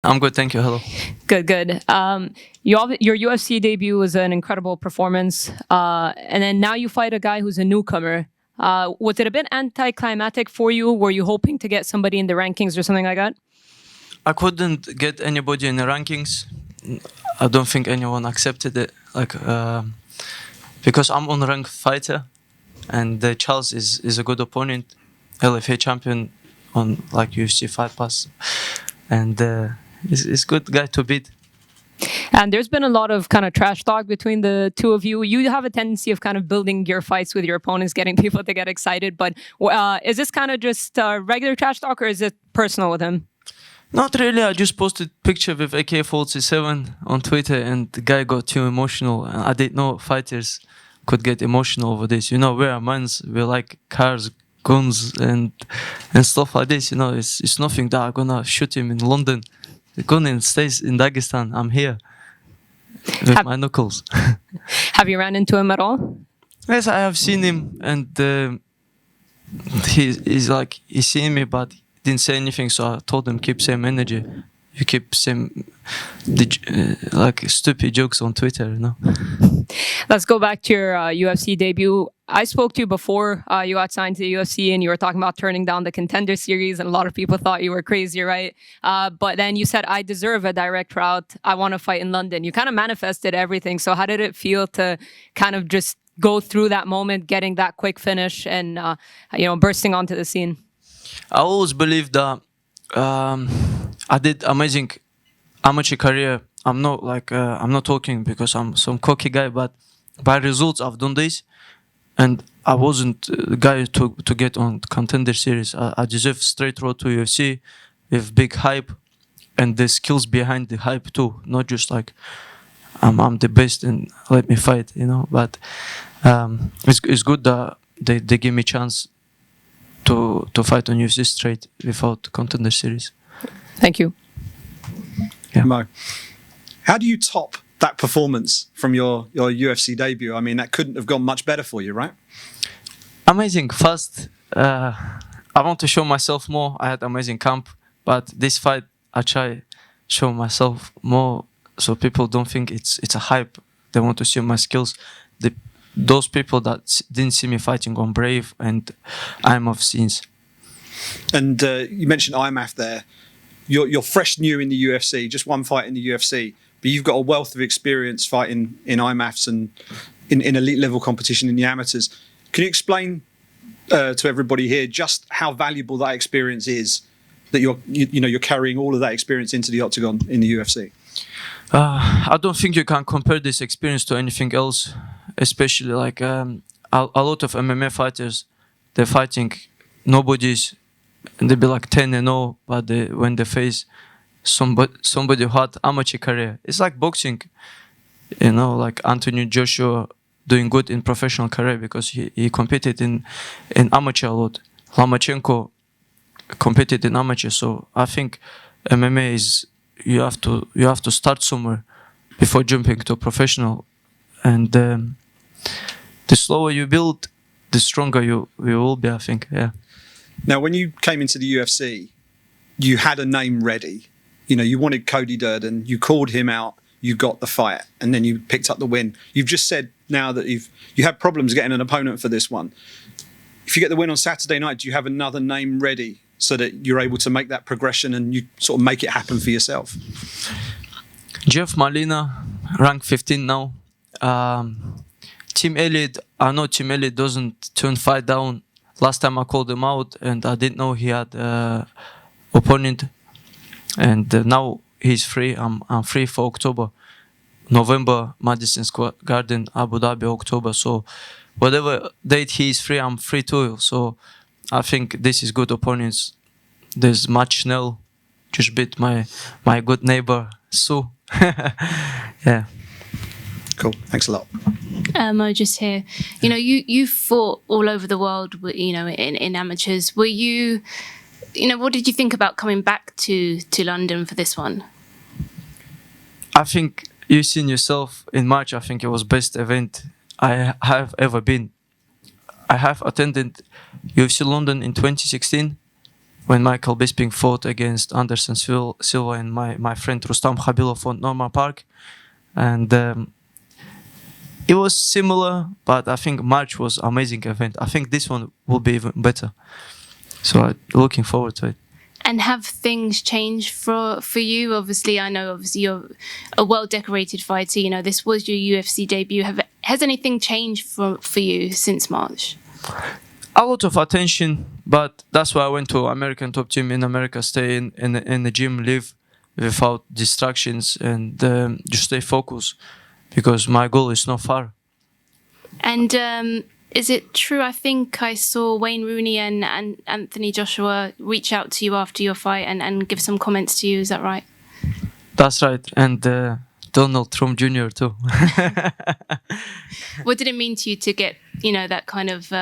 I'm good, thank you. Hello. Good, good. Your UFC debut was an incredible performance, and then now you fight a guy who's a newcomer. Was it a bit anticlimactic for you? Were you hoping to get somebody in the rankings or something like that? I couldn't get anybody in the rankings. I don't think anyone accepted it. Because I'm unranked fighter, and Charles is a good opponent, LFA champion on UFC Fight Pass, and he's good guy to beat. And there's been a lot of kind of trash talk between the two of you. You have a tendency of kind of building your fights with your opponents, getting people to get excited. But is this kind of just regular trash talk, or is it personal with him? Not really. I just posted picture with AK-47 on Twitter, and the guy got too emotional. I didn't know fighters could get emotional over this. We're mans, we like cars, guns, and stuff like this. It's nothing that I'm gonna shoot him in London. The gun stays in Dagestan. I'm here with my knuckles. Have you ran into him at all? Yes, I have seen him, and he's seen me, but didn't say anything. So I told him, keep same energy. You keep same stupid jokes on Twitter. Let's go back to your UFC debut. I spoke to you before you got signed to the UFC, and you were talking about turning down the Contender Series, and a lot of people thought you were crazy, right? But then you said, I deserve a direct route. I want to fight in London. You kind of manifested everything. So how did it feel to kind of just go through that moment, getting that quick finish, and bursting onto the scene? I always believed that I did amazing amateur career. I'm not talking because I'm some cocky guy, but by results I've done this, and I wasn't the guy to get on Contender Series. I deserve straight road to UFC with big hype and the skills behind the hype too, not just like I'm the best and let me fight, But it's good that they give me chance to fight on UFC straight without Contender Series. Thank you. Yeah. Mo, how do you top that performance from your UFC debut? I mean, that couldn't have gone much better for you, right? Amazing. First, I want to show myself more. I had amazing camp, but this fight, I try show myself more so people don't think it's a hype. They want to see my skills. Those people that didn't see me fighting on Brave and IMAF scenes. And you mentioned IMAF there. You're fresh new in the UFC, just one fight in the UFC, but you've got a wealth of experience fighting in IMAFs and in elite level competition in the amateurs. Can you explain to everybody here just how valuable that experience is, that you're carrying all of that experience into the octagon in the UFC? I don't think you can compare this experience to anything else, especially a lot of MMA fighters, they're fighting nobodies, and they be like 10-0, but when they face somebody who had amateur career, it's like boxing, like Anthony Joshua doing good in professional career because he competed in amateur a lot. Lomachenko competed in amateur, so I think MMA is you have to start somewhere before jumping to professional, and the slower you build, the stronger you will be, I think. Yeah. Now, when you came into the UFC, you had a name ready. You wanted Cody Durden, you called him out, you got the fight, and then you picked up the win. You've just said now that you had problems getting an opponent for this one. If you get the win on Saturday night, do you have another name ready so that you're able to make that progression and you sort of make it happen for yourself? Jeff Molina, rank 15 now. Tim Elliott, I know Tim Elliott doesn't turn fight down. Last time I called him out, and I didn't know he had opponent. And now he's free. I'm free for October, November, Madison Square Garden, Abu Dhabi, October. So whatever date he is free, I'm free too. So I think this is good opponents. There's Matt Schnell, just beat my good neighbor Sue. Yeah. Cool. Thanks a lot. Mo, just here. You fought all over the world. In amateurs. Were you? What did you think about coming back to London for this one? I think you've seen yourself in March. I think it was best event I have ever been. I have attended UFC London in 2016 when Michael Bisping fought against Anderson Silva and my friend Rustam Khabilov on Norman Park, and it was similar, but I think March was amazing event. I think this one will be even better. So I'm looking forward to it. And have things changed for you? Obviously, I know you're a well-decorated fighter. You know, this was your UFC debut. Has anything changed for you since March? A lot of attention, but that's why I went to American Top Team in America, stay in the gym, live without distractions, and just stay focused, because my goal is not far. And is it true? I think I saw Wayne Rooney and Anthony Joshua reach out to you after your fight and give some comments to you. Is that right? That's right, and Donald Trump Jr. too. What did it mean to you to get, you know, that kind of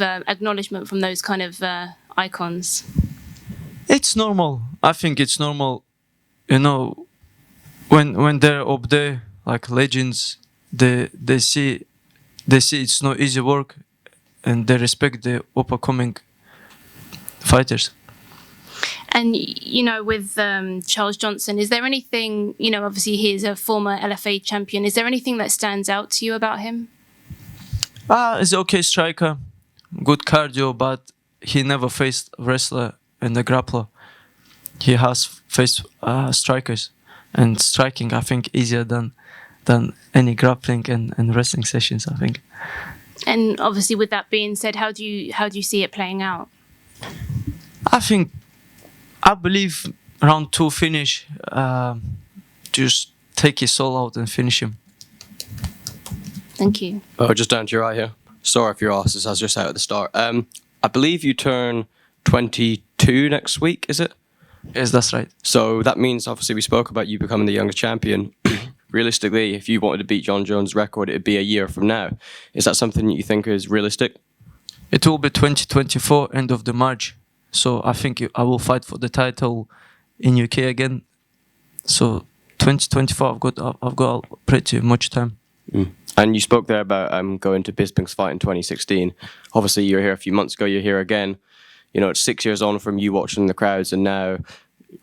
acknowledgement from those kind of icons? It's normal. I think it's normal. You know, when they're up there like legends, they see it's not easy work, and they respect the upcoming fighters. And, you know, with Charles Johnson, is there anything, you know, obviously he's a former LFA champion, is there anything that stands out to you about him? He's an okay striker, good cardio, but he never faced a wrestler and a grappler. He has faced strikers, and striking, I think, easier than any grappling and wrestling sessions, I think. And obviously, with that being said, how do you see it playing out? I believe round 2 finish, just take his soul out and finish him. Thank you. Oh, just down to your eye here. Sorry if your ass is, I was just out at the start. I believe you turn 22 next week, is it? Yes, that's right. So that means, obviously, we spoke about you becoming the youngest champion. Realistically, if you wanted to beat John Jones' record, it'd be a year from now. Is that something you think is realistic? It will be 2024, end of the March. So I think I will fight for the title in UK again. So 2024, I've got pretty much time. Mm. And you spoke there about going to Bisping's fight in 2016. Obviously, you were here a few months ago. You're here again. You know, it's 6 years on from you watching the crowds, and now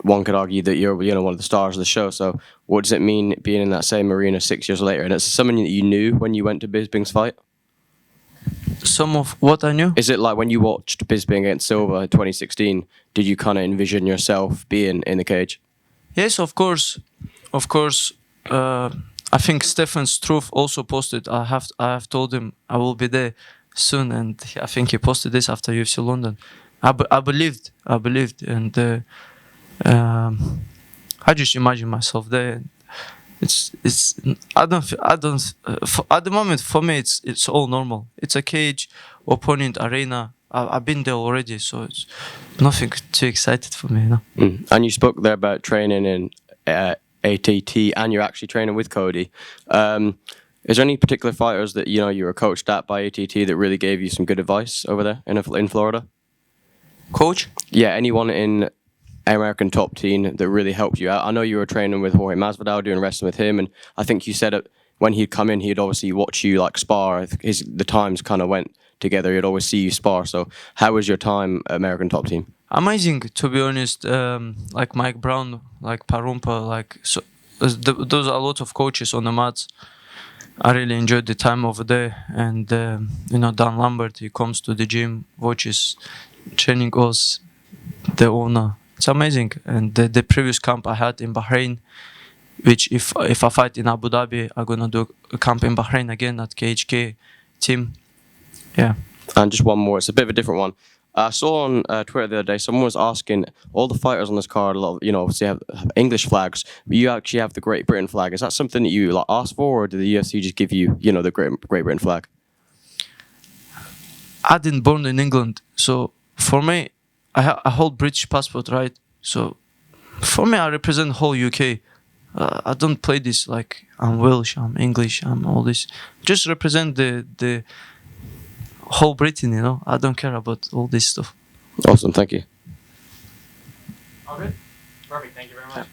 one could argue that you're, you know, one of the stars of the show. So what does it mean being in that same arena 6 years later? And it's something that you knew when you went to Bisping's fight? Some of what I knew? Is it like when you watched Bisping against Silva in 2016, did you kind of envision yourself being in the cage? Yes, of course. Of course. I think Stefan Struve also posted. I have told him I will be there soon, and I think he posted this after UFC London. I believed, and I just imagine myself there. It's I don't at the moment, for me it's all normal. It's a cage, opponent, arena. I've been there already, so it's nothing too excited for me, you know. Mm. And you spoke there about training in ATT, and you're actually training with Cody. Is there any particular fighters that you were coached at by ATT that really gave you some good advice over there in Florida? Coach? Yeah, anyone in American Top Team that really helped you out? I know you were training with Jorge Masvidal, doing wrestling with him, and I think you said it when he'd come in, he'd obviously watch you like spar. The times kind of went together. He'd always see you spar. So how was your time at American Top Team? Amazing, to be honest. Like Mike Brown, like Parumpa, like so. Those are a lot of coaches on the mats. I really enjoyed the time over there, and Dan Lambert, he comes to the gym, watches training us, the owner. It's amazing. And the previous camp I had in Bahrain, which if I fight in Abu Dhabi, I'm gonna do a camp in Bahrain again at KHK team. Yeah. And just one more. It's a bit of a different one. I saw on Twitter the other day, someone was asking all the fighters on this card, obviously have English flags, but you actually have the Great Britain flag. Is that something that you asked for, or did the UFC just give you, the Great Britain flag? I didn't born in England, so for me, I hold British passport, right? So for me, I represent whole UK. I don't play this like I'm Welsh, I'm English, I'm all this. Just represent the whole Britain, I don't care about all this stuff. Awesome, thank you. All good? Perfect, thank you very much.